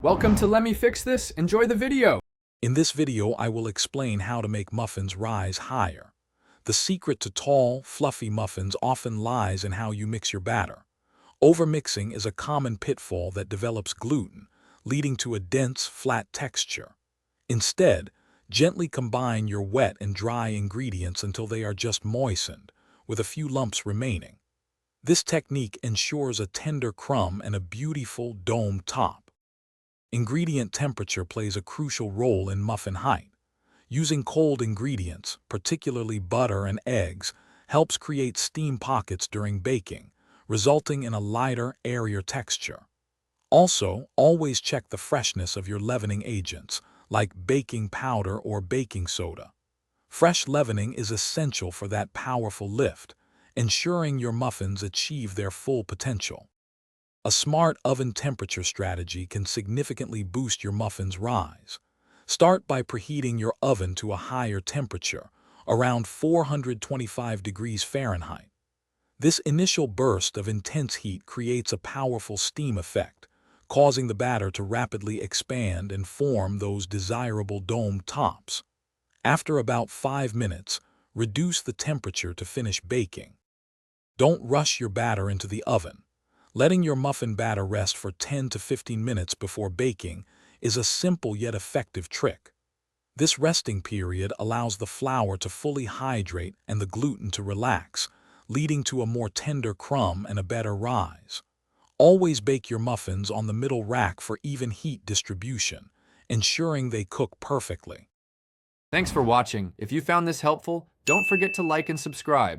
Welcome to Let Me Fix This. Enjoy the video. In this video, I will explain how to make muffins rise higher. The secret to tall, fluffy muffins often lies in how you mix your batter. Overmixing is a common pitfall that develops gluten, leading to a dense, flat texture. Instead, gently combine your wet and dry ingredients until they are just moistened, with a few lumps remaining. This technique ensures a tender crumb and a beautiful dome top. Ingredient temperature plays a crucial role in muffin height. Using cold ingredients, particularly butter and eggs, helps create steam pockets during baking, resulting in a lighter, airier texture. Also, always check the freshness of your leavening agents, like baking powder or baking soda. Fresh leavening is essential for that powerful lift, ensuring your muffins achieve their full potential. A smart oven temperature strategy can significantly boost your muffin's rise. Start by preheating your oven to a higher temperature, around 425 degrees Fahrenheit. This initial burst of intense heat creates a powerful steam effect, causing the batter to rapidly expand and form those desirable dome tops. After about 5 minutes, reduce the temperature to finish baking. Don't rush your batter into the oven. Letting your muffin batter rest for 10 to 15 minutes before baking is a simple yet effective trick. This resting period allows the flour to fully hydrate and the gluten to relax, leading to a more tender crumb and a better rise. Always bake your muffins on the middle rack for even heat distribution, ensuring they cook perfectly. Thanks for watching. If you found this helpful, don't forget to like and subscribe.